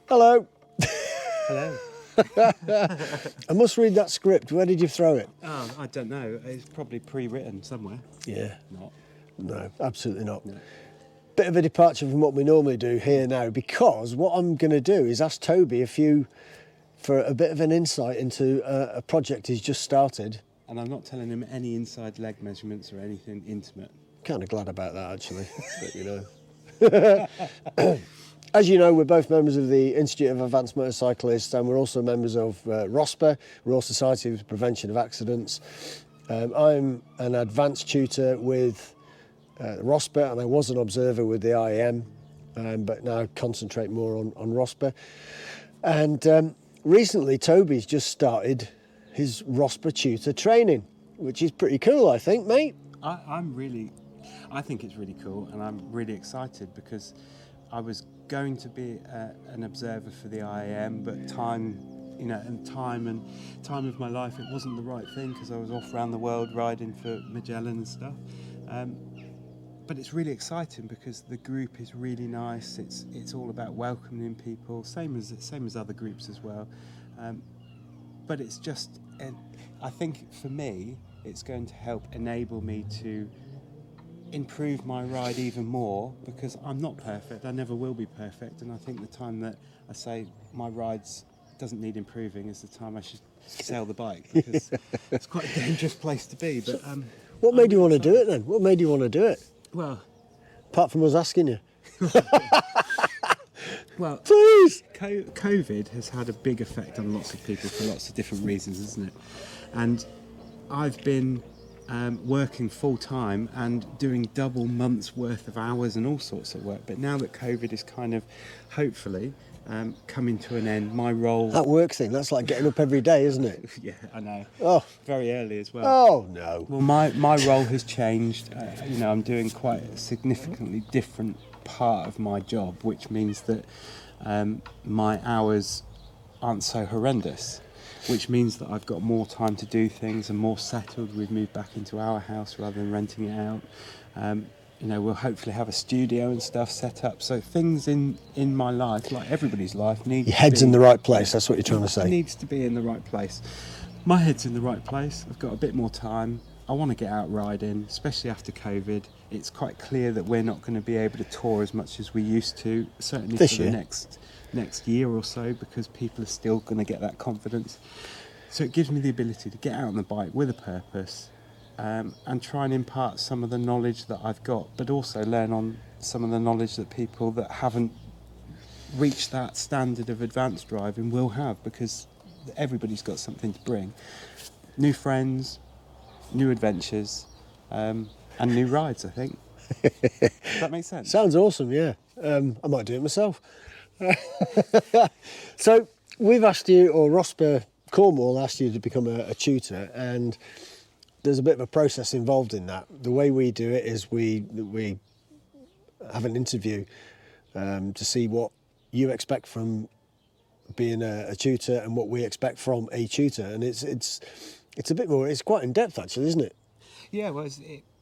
Hello. Hello. I must read that script. Where did you throw it? Oh, I don't know. It's probably pre-written somewhere. Yeah. Not. No, absolutely not. No. Bit of a departure from what we normally do here now, because what I'm going to do is ask Toby for a bit of an insight into a project he's just started. And I'm not telling him any inside leg measurements or anything intimate. Kind of glad about that, actually. But, as you know, we're both members of the Institute of Advanced Motorcyclists, and we're also members of RoSPA, Royal Society for Prevention of Accidents. I'm an advanced tutor with RoSPA, and I was an observer with the IAM, but now concentrate more on RoSPA. And recently, Toby's just started his RoSPA tutor training, which is pretty cool, I think, mate. I think it's really cool, and I'm really excited because I was going to be an observer for the IAM, but time of my life, it wasn't the right thing because I was off around the world riding for Magellan and stuff. But it's really exciting because the group is really nice. It's all about welcoming people, same as other groups as well. But it's just, I think for me, it's going to help enable me to improve my ride even more, because I'm not perfect. I never will be perfect, and I think the time that I say my rides doesn't need improving is the time I should sell the bike, because it's quite a dangerous place to be. But what made you want to do it then? What made you want to do it? Well, apart from us asking you. Well, please. COVID has had a big effect on lots of people for lots of different reasons, isn't it? And I've been working full time and doing double months worth of hours and all sorts of work. But now that COVID is kind of, hopefully, coming to an end, my role... That work thing, that's like getting up every day, isn't it? Yeah, I know. Oh. Very early as well. Oh, no. Well, my role has changed. I'm doing quite a significantly different part of my job, which means that my hours aren't so horrendous, which means that I've got more time to do things and more settled. We've moved back into our house rather than renting it out. We'll hopefully have a studio and stuff set up. So things in my life, like everybody's life, needs your head's in the right place. That's what you're trying to say. It needs to be in the right place. My head's in the right place. I've got a bit more time. I want to get out riding, especially after COVID. It's quite clear that we're not going to be able to tour as much as we used to, certainly this for year. the next year or so, because people are still going to get that confidence. So it gives me the ability to get out on the bike with a purpose, and try and impart some of the knowledge that I've got, but also learn on some of the knowledge that people that haven't reached that standard of advanced driving will have, because everybody's got something to bring. New friends, new adventures, and new rides, I think. Does that make sense? Sounds awesome, yeah. I might do it myself. So we've asked you, or RoSPA Cornwall asked you to become a tutor, and there's a bit of a process involved in that. The way we do it is we have an interview to see what you expect from being a tutor and what we expect from a tutor, and it's a bit more. It's quite in depth, actually, isn't it? Yeah, well,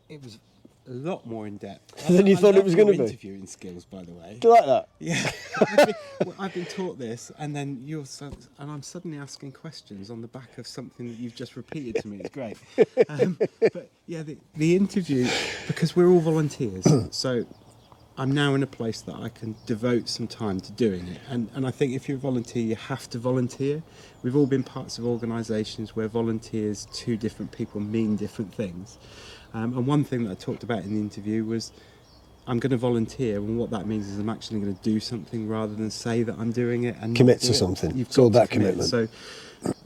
it was a lot more in depth than you thought it was going to be. Interviewing skills, by the way. Do you like that? Yeah. I've been taught this, and then I'm suddenly asking questions on the back of something that you've just repeated to me. It's great. But yeah, the interview, because we're all volunteers, so I'm now in a place that I can devote some time to doing it. And I think if you're a volunteer, you have to volunteer. We've all been parts of organisations where volunteers to different people mean different things. And one thing that I talked about in the interview was I'm going to volunteer, and what that means is I'm actually going to do something rather than say that I'm doing it and commit to something. It's all about commitment. So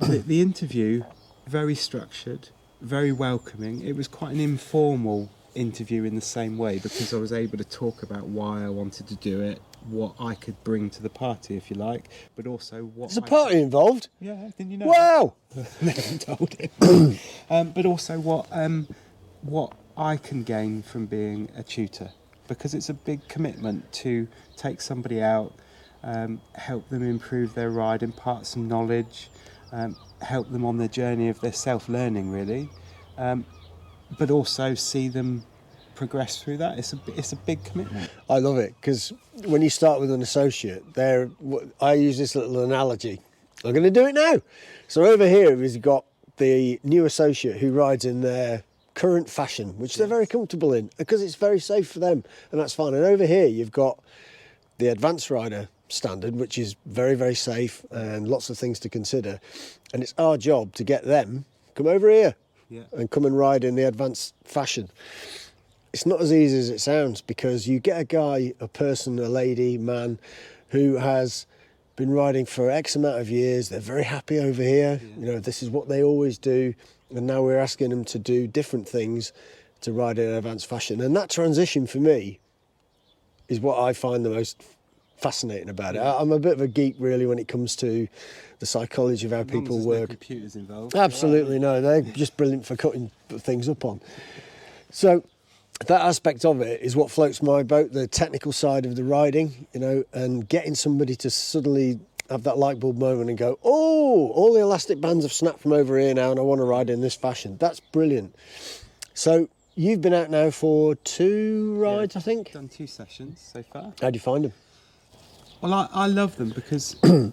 the interview, very structured, very welcoming. It was quite an informal interview in the same way, because I was able to talk about why I wanted to do it, what I could bring to the party, if you like, but also what... There's a party involved? Yeah, didn't you know? Wow! Never told him. But also what I can gain from being a tutor, because it's a big commitment to take somebody out, help them improve their ride, impart some knowledge, help them on their journey of their self-learning, really, but also see them progress through that. It's a big commitment. I love it, because when you start with an associate, I use this little analogy. I'm going to do it now. So over here we've got the new associate who rides in their current fashion, which they're very comfortable in, because it's very safe for them, and that's fine. And over here you've got the advanced rider standard, which is very, very safe and lots of things to consider. And it's our job to get them come over here and come and ride in the advanced fashion. It's not as easy as it sounds, because you get a guy, a person, a lady, man, who has been riding for X amount of years. They're very happy over here. You know, this is what they always do. And now we're asking them to do different things to ride in advanced fashion. And that transition for me is what I find the most fascinating about it. I'm a bit of a geek, really, when it comes to the psychology of how people work. No computers involved. Absolutely no. They're just brilliant for cutting things up on. So that aspect of it is what floats my boat, the technical side of the riding, you know, and getting somebody to suddenly have that light bulb moment and go, oh, all the elastic bands have snapped from over here now and I want to ride in this fashion. That's brilliant. So you've been out now for 2 rides, I think? Done 2 sessions so far. How do you find them? Well, I love them because you're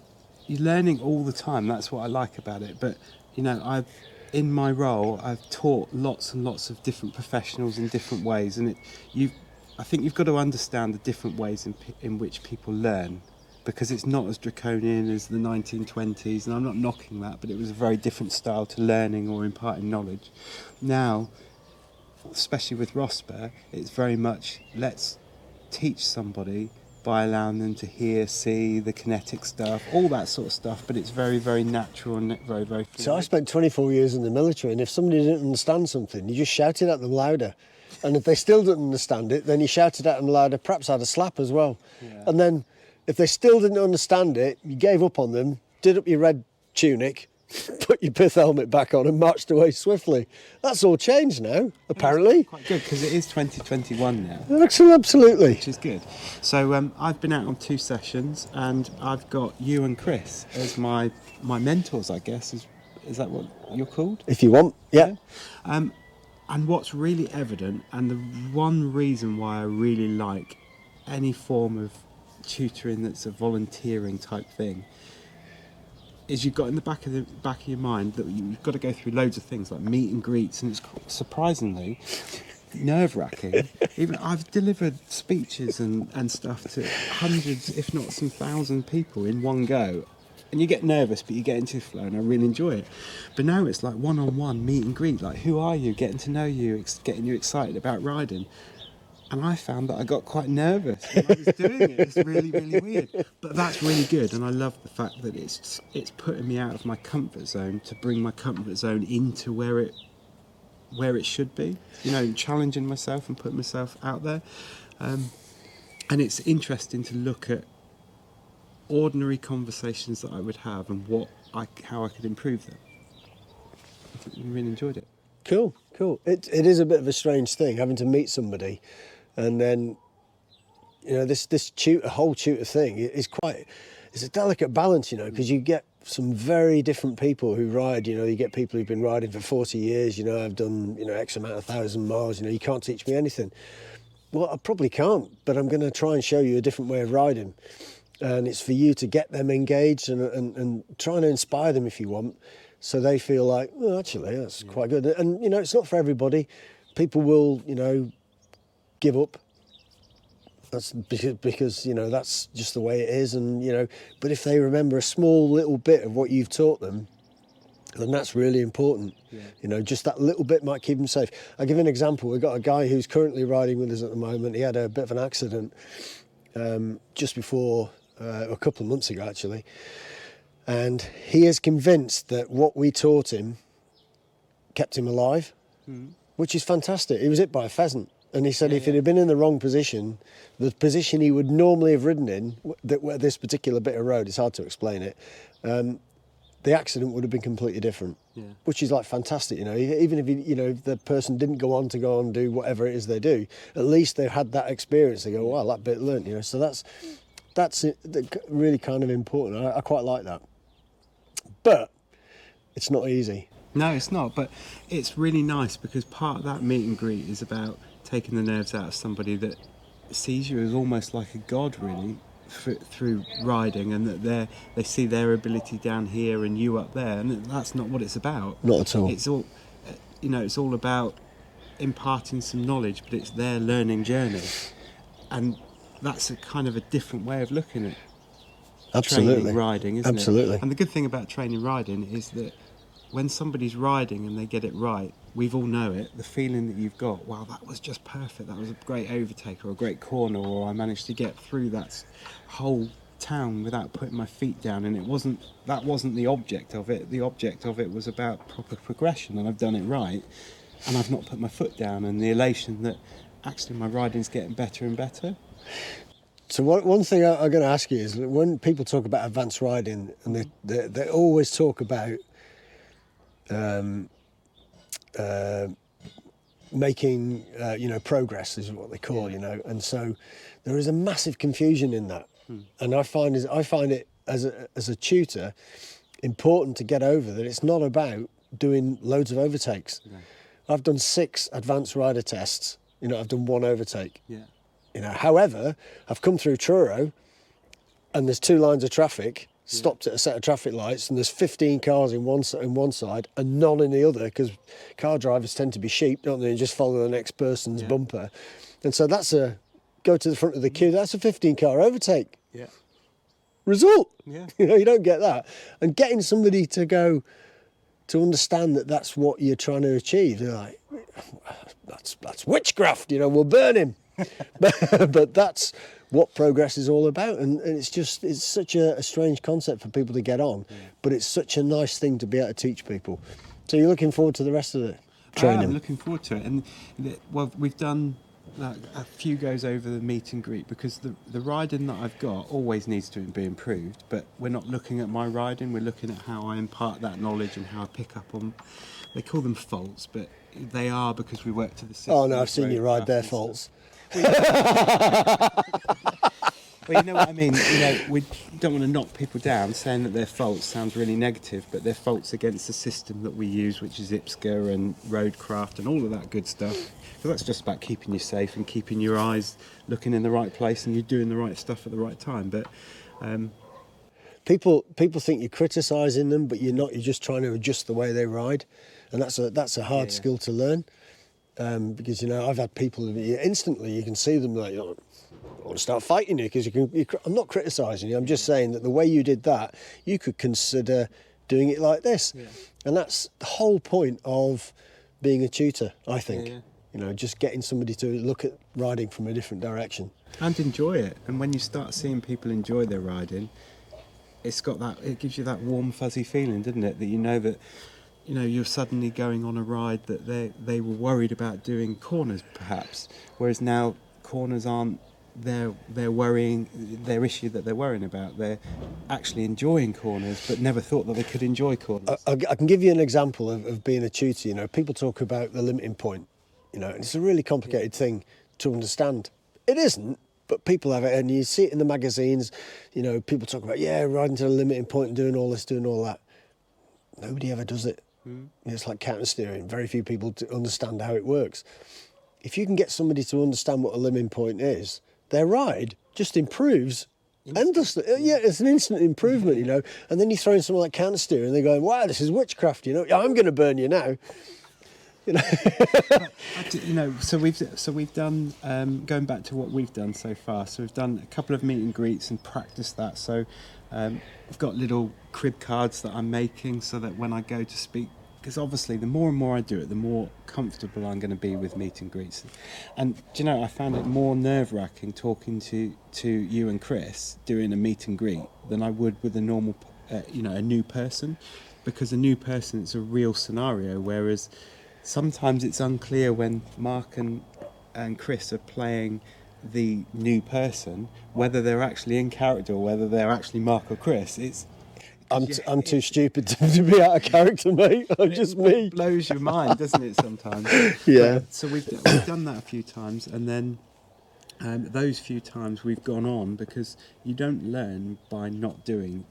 learning all the time. That's what I like about it. But, you know, in my role, I've taught lots and lots of different professionals in different ways. And I think you've got to understand the different ways in which people learn, because it's not as draconian as the 1920s. And I'm not knocking that, but it was a very different style to learning or imparting knowledge. Now, especially with RoSPA, it's very much, let's teach somebody by allowing them to hear, see, the kinetic stuff, all that sort of stuff, but it's very, very natural and very, very fluid. So I spent 24 years in the military, and if somebody didn't understand something, you just shouted at them louder. And if they still didn't understand it, then you shouted at them louder, perhaps had a slap as well. Yeah. And then if they still didn't understand it, you gave up on them, did up your red tunic, put your pith helmet back on and marched away swiftly. That's all changed now, apparently. It's quite good, because it is 2021 now. Absolutely. Which is good. So I've been out on 2 sessions, and I've got you and Chris as my mentors, I guess. Is that what you're called? If you want, yeah. And what's really evident, and the one reason why I really like any form of tutoring that's a volunteering type thing, is you've got in the back of your mind that you've got to go through loads of things like meet and greets, and it's surprisingly nerve-wracking. Even I've delivered speeches and stuff to hundreds, if not some thousand people in one go, and you get nervous, but you get into the flow, and I really enjoy it. But now it's like one-on-one meet and greet, like who are you, getting to know you, getting you excited about riding. And I found that I got quite nervous when I was doing it. It's really, really weird. But that's really good, and I love the fact that it's putting me out of my comfort zone to bring my comfort zone into where it should be. You know, challenging myself and putting myself out there. And it's interesting to look at ordinary conversations that I would have and how I could improve them. I really enjoyed it. Cool. It is a bit of a strange thing, having to meet somebody. And then, you know, this whole tutor thing it's a delicate balance, you know, because you get some very different people who ride. You know, you get people who've been riding for 40 years. You know, I've done, you know, X amount of 1,000 miles. You know, you can't teach me anything. Well, I probably can't, but I'm going to try and show you a different way of riding. And it's for you to get them engaged and trying to inspire them if you want, so they feel like, well, actually, that's quite good. And, you know, it's not for everybody. People will, you know, give up. That's because, you know, that's just the way it is. And, you know, but if they remember a small little bit of what you've taught them, then that's really important. Yeah. You know, just that little bit might keep them safe. I'll give you an example. We've got a guy who's currently riding with us at the moment. He had a bit of an accident just before, a couple of months ago, actually. And he is convinced that what we taught him kept him alive, which is fantastic. He was hit by a pheasant. And he said if it had been in the wrong position, the position he would normally have ridden in, this particular bit of road, it's hard to explain it, the accident would have been completely different, which is like fantastic. You know, even if if the person didn't go on and do whatever it is they do, at least they've had that experience. They go, wow, that bit learnt. You know, so that's really kind of important. I quite like that, but it's not easy. No, it's not. But it's really nice because part of that meet and greet is about taking the nerves out of somebody that sees you as almost like a god, really, through riding, and that they see their ability down here and you up there, and that's not what it's about. Not at all. It's all, it's all about imparting some knowledge, but it's their learning journey, and that's a kind of a different way of looking at training riding, isn't Absolutely. it? And the good thing about training riding is that when somebody's riding and they get it right, we've all know it, the feeling that you've got, wow, that was just perfect, that was a great overtake or a great corner, or I managed to get through that whole town without putting my feet down, and that wasn't the object of it. The object of it was about proper progression, and I've done it right, and I've not put my foot down, and the elation that actually my riding's getting better and better. So one thing I'm going to ask you is, when people talk about advanced riding, and they always talk about making progress is what they call, and so there is a massive confusion in that. And I find it as a tutor important to get over that it's not about doing loads of overtakes. Yeah. I've done 6 advanced rider tests. I've done 1 overtake. Yeah. However, I've come through Truro, and there's 2 lines of traffic, stopped at a set of traffic lights, and there's 15 cars in one side and none in the other, because car drivers tend to be sheep, don't they, and just follow the next person's bumper. And so that's go to the front of the queue, that's a 15-car overtake. Yeah. Result. Yeah. You don't get that. And getting somebody to understand that that's what you're trying to achieve, they're like, that's witchcraft, we'll burn him. but that's what progress is all about, and it's such a strange concept for people to get on, but it's such a nice thing to be able to teach people. So you're looking forward to the rest of the training? I'm looking forward to it, and we've done a few goes over the meet and greet, because the riding that I've got always needs to be improved, but we're not looking at my riding, we're looking at how I impart that knowledge and how I pick up on, they call them faults, but they are because we work to the system. Oh no, I've seen you ride their faults. Well, you know what I mean. We don't want to knock people down. Saying that they're faults sounds really negative, but they're faults against the system that we use, which is IPSCA and roadcraft and all of that good stuff. So that's just about keeping you safe and keeping your eyes looking in the right place and you're doing the right stuff at the right time. But people think you're criticising them, but you're not. You're just trying to adjust the way they ride, and that's a hard skill to learn. Because I've had people instantly you can see them like, I want to start fighting you, because I'm not criticising you. I'm just saying that the way you did that, you could consider doing it like this, and that's the whole point of being a tutor, I think. Just getting somebody to look at riding from a different direction and enjoy it. And when you start seeing people enjoy their riding, it gives you that warm fuzzy feeling, doesn't it? That you're suddenly going on a ride that they were worried about doing corners, perhaps, whereas now corners aren't their issue that they're worrying about. They're actually enjoying corners, but never thought that they could enjoy corners. I can give you an example of being a tutor. People talk about the limiting point, and it's a really complicated thing to understand. It isn't, but people have it, and you see it in the magazines. People talk about riding to the limiting point and doing all this, doing all that. Nobody ever does it. It's like counter steering. Very few people understand how it works. If you can get somebody to understand what a limiting point is, their ride just improves endlessly. It's an instant improvement, And then you throw in something like counter steering, and they're going, "Wow, this is witchcraft." I'm going to burn you now. So we've done, going back to what we've done so far. So we've done a couple of meet and greets and practiced that. So I've got little crib cards that I'm making so that when I go to speak, because obviously the more and more I do it, the more comfortable I'm going to be with meet and greets. And I found it more nerve-wracking talking to you and Chris doing a meet and greet than I would with a normal, a new person, because a new person, it's a real scenario, whereas sometimes it's unclear when Mark and Chris are playing the new person whether they're actually in character or whether they're actually Mark or Chris. I'm too stupid to be out of character, mate. I'm just me. It blows your mind, doesn't it, sometimes? Yeah. So we've done that a few times, and then those few times we've gone on, because you don't learn by not doing.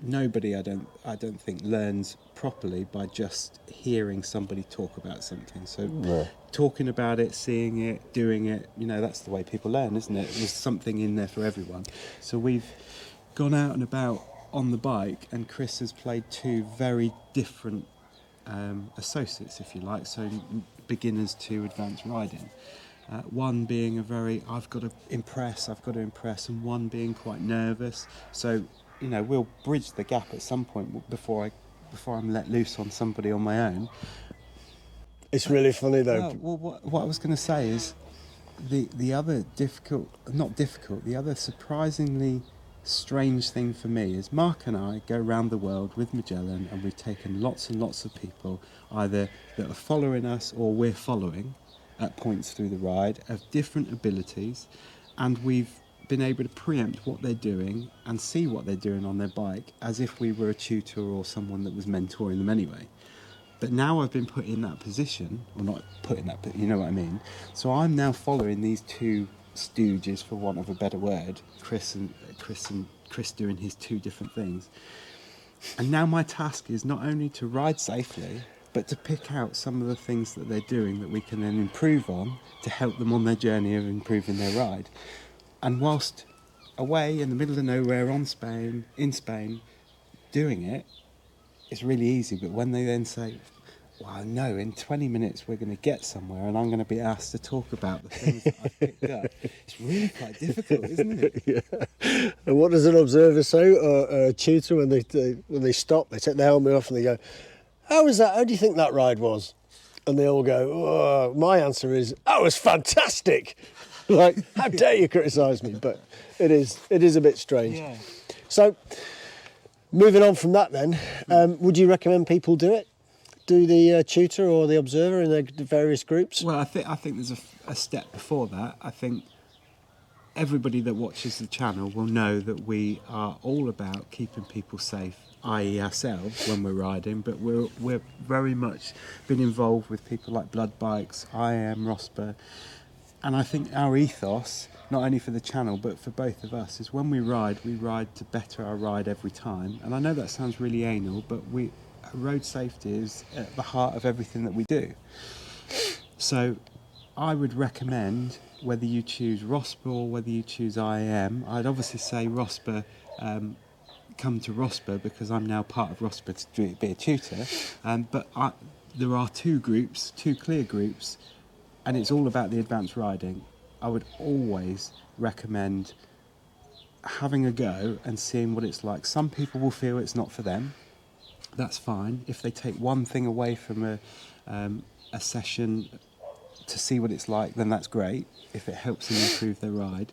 nobody, I don't think, learns properly by just hearing somebody talk about something. So talking about it, seeing it, doing it, that's the way people learn, isn't it? There's something in there for everyone. So we've gone out and about on the bike, and Chris has played two very different associates, if you like, so beginners to advanced riding. One being I've got to impress, and one being quite nervous. So, we'll bridge the gap at some point before I'm let loose on somebody on my own. It's really funny though. Well, what I was going to say is the other the other surprisingly strange thing for me is Mark and I go around the world with Magellan, and we've taken lots and lots of people, either that are following us or we're following at points through the ride, of different abilities, and we've been able to preempt what they're doing and see what they're doing on their bike as if we were a tutor or someone that was mentoring them anyway. But now I've been put in that position, or not put in that, but you know what I mean. So I'm now following these two stooges, for want of a better word, Chris doing his two different things. And now my task is not only to ride safely, but to pick out some of the things that they're doing that we can then improve on to help them on their journey of improving their ride. And whilst away in the middle of nowhere in Spain, doing it, it's really easy. But when they then say, well, no, in 20 minutes we're going to get somewhere and I'm going to be asked to talk about the things that I've picked up, it's really quite difficult, isn't it? Yeah. And what does an observer say, or a tutor, when they stop, they take their helmet off and they go, how do you think that ride was? And they all go, oh, my answer is, that was fantastic. Like, how dare you criticise me? But it is a bit strange. Yeah. So, moving on from that then, would you recommend people do it? Do the tutor or the observer in the various groups? Well, I think there's a step before that. I think everybody that watches the channel will know that we are all about keeping people safe, i.e. ourselves when we're riding, but we're very much been involved with people like Blood Bikes, RoSPA, and I think our ethos, not only for the channel but for both of us, is when we ride to better our ride every time. And I know that sounds really anal, but road safety is at the heart of everything that we do. So I would recommend, whether you choose RoSPA or whether you choose IAM, I'd obviously say RoSPA, come to RoSPA because I'm now part of RoSPA to be a tutor. But there are two clear groups, and it's all about the advanced riding. I would always recommend having a go and seeing what it's like. Some people will feel it's not for them. That's fine. If they take one thing away from a session to see what it's like, then that's great, if it helps them improve their ride.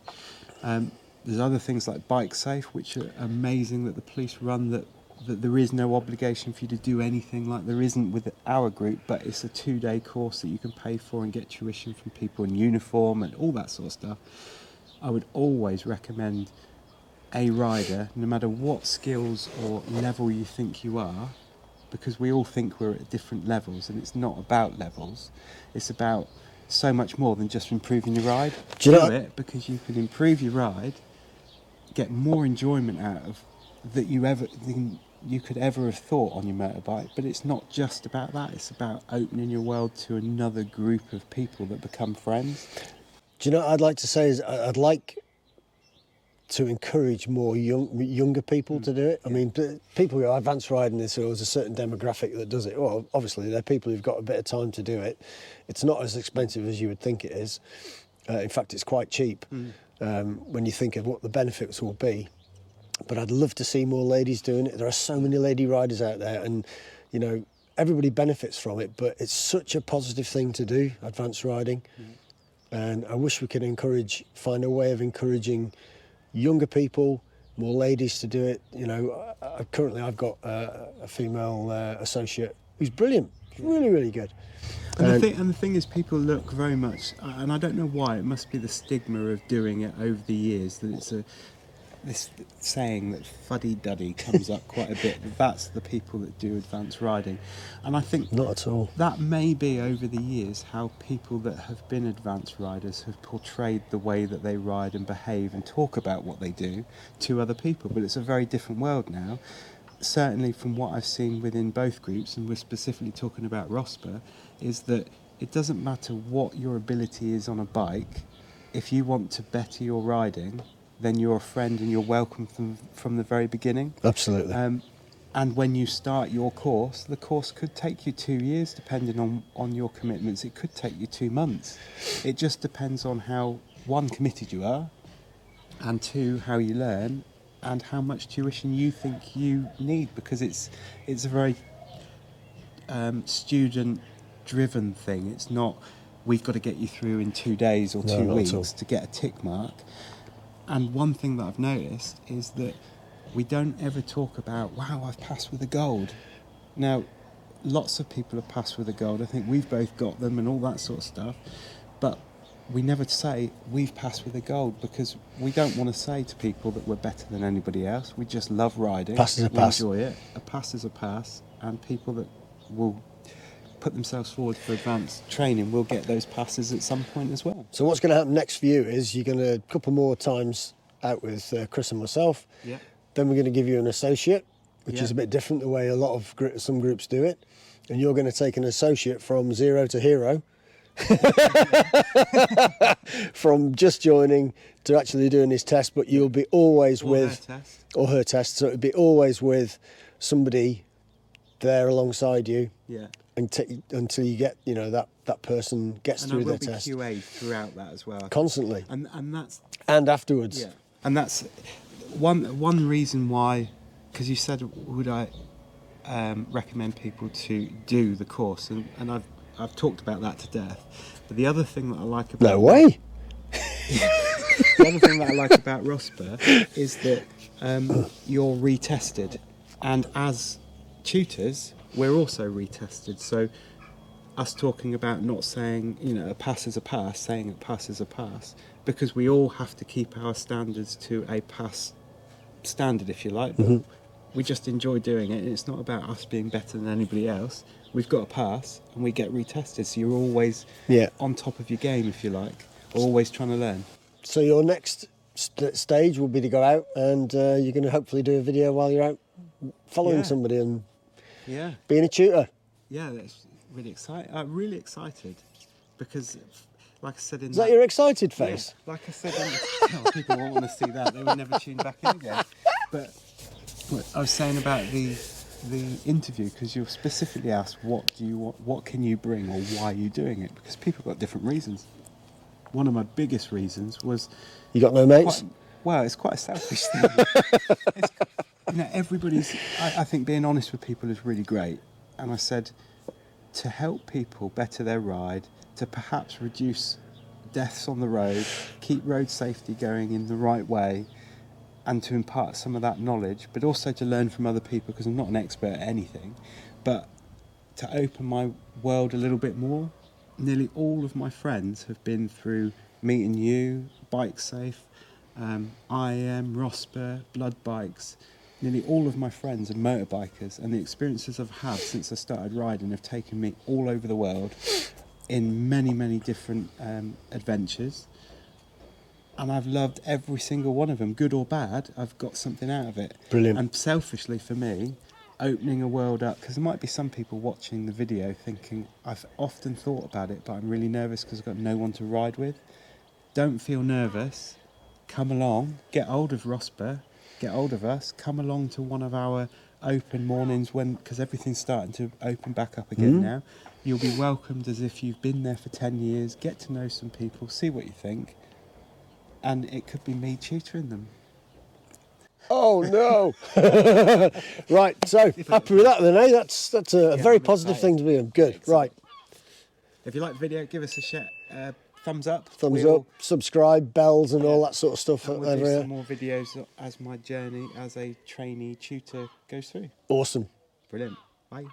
There's other things like Bike Safe, which are amazing, that the police run, that there is no obligation for you to do anything like there isn't with our group, but it's a 2-day course that you can pay for and get tuition from people in uniform and all that sort of stuff. I would always recommend a rider, no matter what skills or level you think you are, because we all think we're at different levels, and it's not about levels, it's about so much more than just improving your ride. Do it because you can improve your ride, get more enjoyment out of that you could ever have thought on your motorbike. But it's not just about that, it's about opening your world to another group of people that become friends. Do you know what I'd like to say is, I'd like to encourage more younger people to do it. I mean, people who are advanced riding this, there's a certain demographic that does it. Well, obviously, they're people who've got a bit of time to do it. It's not as expensive as you would think it is. In fact, it's quite cheap when you think of what the benefits will be. But I'd love to see more ladies doing it. There are so many lady riders out there, and, everybody benefits from it, but it's such a positive thing to do, advanced riding. And I wish we could find a way of encouraging younger people, more ladies to do it. Currently I've got a female associate who's brilliant, really, really good. And the thing is, people look very much, and I don't know why, it must be the stigma of doing it over the years, that this saying that fuddy-duddy comes up quite a bit. That's the people that do advanced riding. And I think Not at all. that may be over the years how people that have been advanced riders have portrayed the way that they ride and behave and talk about what they do to other people. But it's a very different world now. Certainly from what I've seen within both groups, and we're specifically talking about RoSPA, is that it doesn't matter what your ability is on a bike. If you want to better your riding, then you're a friend and you're welcome from the very beginning. Absolutely. And when you start your course, the course could take you 2 years, depending on your commitments. It could take you 2 months. It just depends on how, one, committed you are, and two, how you learn, and how much tuition you think you need, because it's a very student-driven thing. It's not, we've got to get you through in 2 days or 2 weeks to get a tick mark. And one thing that I've noticed is that we don't ever talk about, wow, I've passed with a gold. Now, lots of people have passed with a gold. I think we've both got them and all that sort of stuff. But we never say we've passed with a gold, because we don't want to say to people that we're better than anybody else. We just love riding. Pass is a pass. We enjoy it. A pass is a pass. And people that will put themselves forward for advanced training will get those passes at some point as well. So what's going to happen next for you is you're going to a couple more times out with Chris and myself. Yeah. Then we're going to give you an associate, which Yeah. is a bit different the way a lot of some groups do it. And you're going to take an associate from 0 to hero, from just joining to actually doing his test. But you'll be always with her test. So it'll be always with somebody there alongside you. Yeah. Until you get, that person gets through their test. And I will be QA throughout that as well. Constantly. And that's... And afterwards. Yeah. And that's one reason why, because you said, would I recommend people to do the course? And I've talked about that to death. But the other thing that I like about... No way! The other thing that I like about RoSPA is that you're retested. And as tutors, we're also retested. So us talking about not saying, a pass is a pass, saying a pass is a pass, because we all have to keep our standards to a pass standard, if you like. But we just enjoy doing it, and it's not about us being better than anybody else. We've got a pass and we get retested, so you're always on top of your game, if you like, always trying to learn. So your next stage will be to go out, and you're going to hopefully do a video while you're out following somebody and being a tutor. Yeah, that's really exciting. I'm really excited because, like I said, is that your excited face? Yeah, like I said, people won't want to see that. They will never tune back in again. But what I was saying about the interview, because you specifically asked what do you want, what can you bring, or why are you doing it? Because people got different reasons. One of my biggest reasons was you got no mates. It's quite a selfish thing. Everybody's. I think being honest with people is really great. And I said, to help people better their ride, to perhaps reduce deaths on the road, keep road safety going in the right way, and to impart some of that knowledge, but also to learn from other people, because I'm not an expert at anything, but to open my world a little bit more. Nearly all of my friends have been through meeting you, Bike Safe, IAM, RoSPA, Blood Bikes. Nearly all of my friends are motorbikers, and the experiences I've had since I started riding have taken me all over the world in many, many different adventures. And I've loved every single one of them, good or bad. I've got something out of it. Brilliant. And selfishly for me, opening a world up, because there might be some people watching the video thinking, I've often thought about it, but I'm really nervous because I've got no one to ride with. Don't feel nervous. Come along, get hold of RoSPA, get hold of us, come along to one of our open mornings because everything's starting to open back up again now. You'll be welcomed as if you've been there for 10 years, get to know some people, see what you think, and it could be me tutoring them. Oh no! Right, so happy with that then, eh? That's a very positive thing to be in. Good, right. If you like the video, give us a share. Thumbs up. Thumbs up, subscribe, bells and all that sort of stuff. And we'll do some more videos as my journey as a trainee tutor goes through. Awesome. Brilliant. Bye.